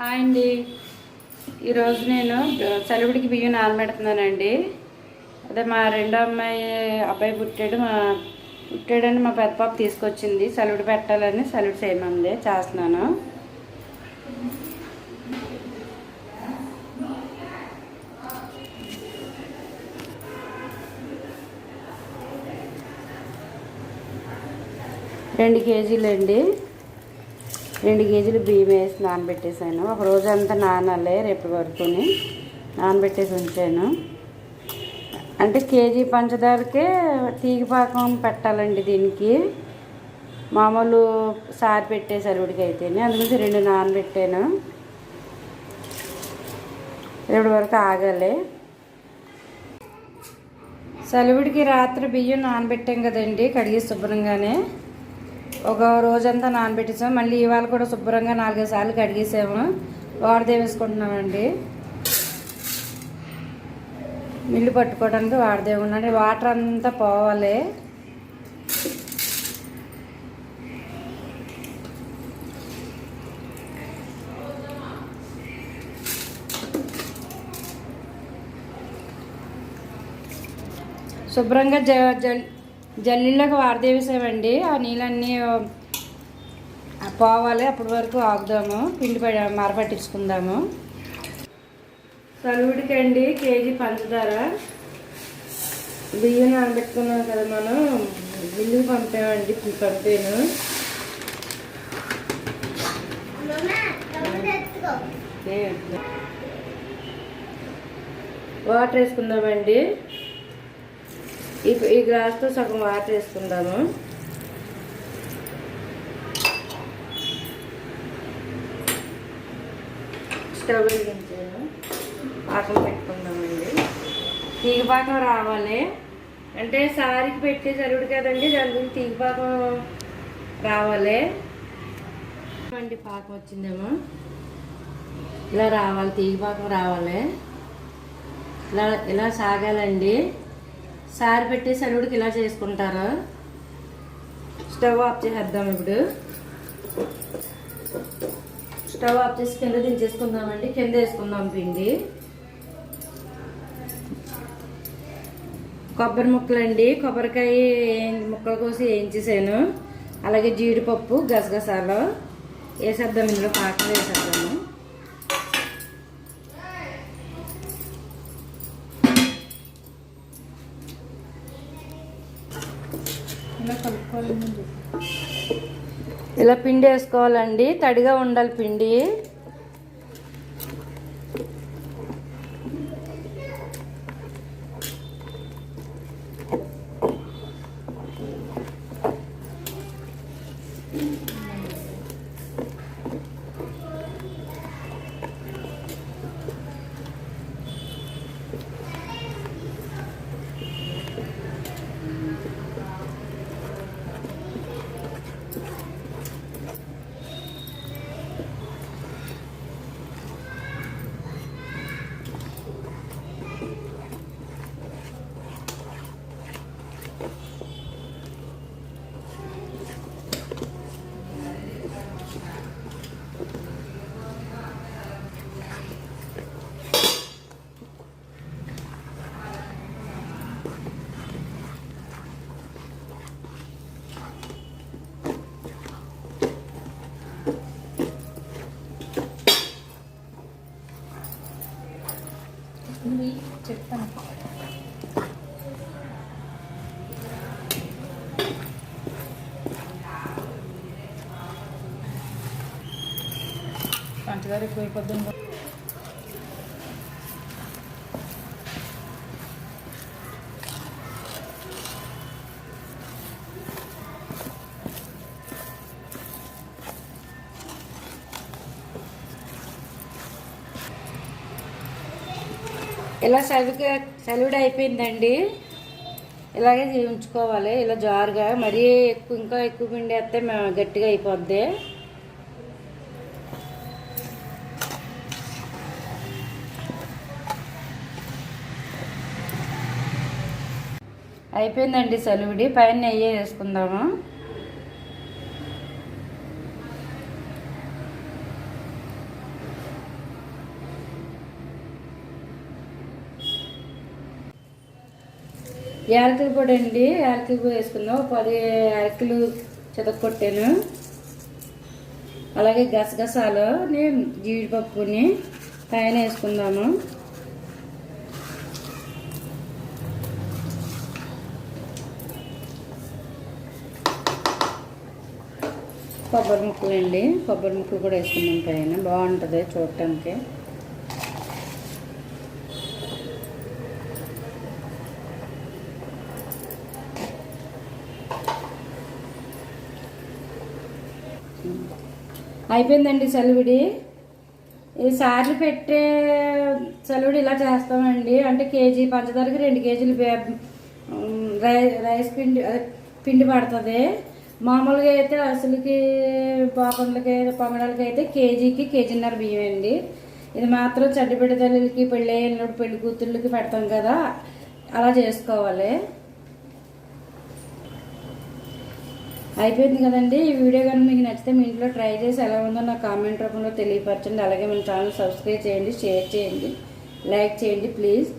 Hi అండి. ఈరోజు నేను చలివిడికి బియ్యం నానబెడుతున్నానండి. అదే మా రెండో అబ్బాయి పుట్టాడని మా పెద్ద పాప తీసుకొచ్చింది. చలివిడి పెట్టాలని చలివిడి చేయమంది, చేస్తున్నాను. రెండు కేజీలండి. 2 కేజీలు బియ్యం వేసి నానబెట్టేసాను. ఒక రోజంతా నానాలి, రేపు వరకుని నానబెట్టేసి ఉంచాను. అంటే కేజీ పంచదారకే తీగిపాకం పెట్టాలండి. దీనికి మామూలు సారి పెట్టేసారు ఉడికి అయితేనే, అందుగురించి 2 నానబెట్టాను. రేపటి వరకు ఆగాలి. చలివిడికి రాత్రి బియ్యం నానబెట్టాం కదండి, కడిగి శుభ్రంగానే ఒక రోజంతా నానబెట్టేసాము. మళ్ళీ ఇవాళ కూడా శుభ్రంగా 4-5 సార్లు కడిగేసాము. వాడదే వేసుకుంటున్నామండి. మిల్లు పట్టుకోవడానికి వాడదే ఉండండి. వాటర్ అంతా పోవాలి. శుభ్రంగా జల్లీలోకి వారదేవేసామండి. ఆ నీళ్ళన్నీ పోవాలి. అప్పటి వరకు ఆగుదాము, పిండి మరపట్టించుకుందాము. చలివిడికి అండి కేజీ పంచదార, బియ్యం నానబెట్టుకున్నాం కదా మనం, బిల్లుకి పంపామండి. పంపాను. వాటర్ వేసుకుందామండి. ఈ గ్లాస్తో సగం వాటర్ వేసుకుందాము. స్టవ్ వెలిగించాను, పాకం పెట్టుకుందామండి. తీగపాకం రావాలి అంటే సారికి పెట్టే చలుడు కదండి, దాని గురించి తీగపాకం రావాలి అండి. పాకం వచ్చిందేమో, ఇలా రావాలి, తీగపాకం రావాలి. ఇలా సాగాలండి. సారి పెట్టే చలుడికి ఇలా చేసుకుంటారు. స్టవ్ ఆఫ్ చేసేద్దాం. ఇప్పుడు స్టవ్ ఆఫ్ చేసి కింద దించేసుకుందామండి. కింద వేసుకుందాం పిండి. కొబ్బరి ముక్కలండి, కొబ్బరికాయ ముక్కలు కోసి వేయించేసాను. అలాగే జీడిపప్పు, గసగసాలు వేసేద్దాం. ఇందులో పాకం వేసేద్దాము. ఇలా పిండి వేసుకోవాలండి, తడిగా ఉండాలి పిండి. చెప్తాను. పంచదార ఎక్కువైపోద్ది. ఇలా చలివిడి అయిపోయిందండి. ఇలాగే ఉంచుకోవాలి, ఇలా జారుగా. మరీ ఇంకా ఎక్కువ పిండి వేస్తే గట్టిగా అయిపోద్ది. అయిపోయిందండి చలివిడి. పైన నెయ్యి వేసుకుందాము. యాలకుల పొడి అండి, యాలకుల పొడి వేసుకుందాం. 10 యాలకులు చితక్కొట్టాను. అలాగే గసగసాలు జీడిపప్పుని పైన వేసుకుందాము. కొబ్బరి ముక్కలు అండి, కొబ్బరి ముక్కలు కూడా వేసుకుందాం పైన, బాగుంటుంది చూడటానికి. అయిపోయిందండి చలివిడి. ఈ సార్లు పెట్టే చలివిడి ఇలా చేస్తామండి. అంటే కేజీ పంచదారకి 2 కేజీలు రైస్ పిండి పడుతుంది. మామూలుగా అయితే అసలుకి పాపంలకి పొంగడాలకి అయితే కేజీకి కేజీన్నర బియ్యం అండి. ఇది మాత్రం చడ్డబిడ్డ తల్లికి పెళ్ళి అయినప్పుడు పెళ్లి కూతుళ్ళకి పెడతాం కదా, అలా చేసుకోవాలి. అయిపోయింది కదండి. ఈ వీడియో కానీ మీకు నచ్చితే మీ ఇంట్లో ట్రై చేసి ఎలా ఉందో నాకు కామెంట్ రూపంలో తెలియపరచండి. అలాగే మన ఛానల్ సబ్స్క్రైబ్ చేయండి, షేర్ చేయండి, లైక్ చేయండి ప్లీజ్.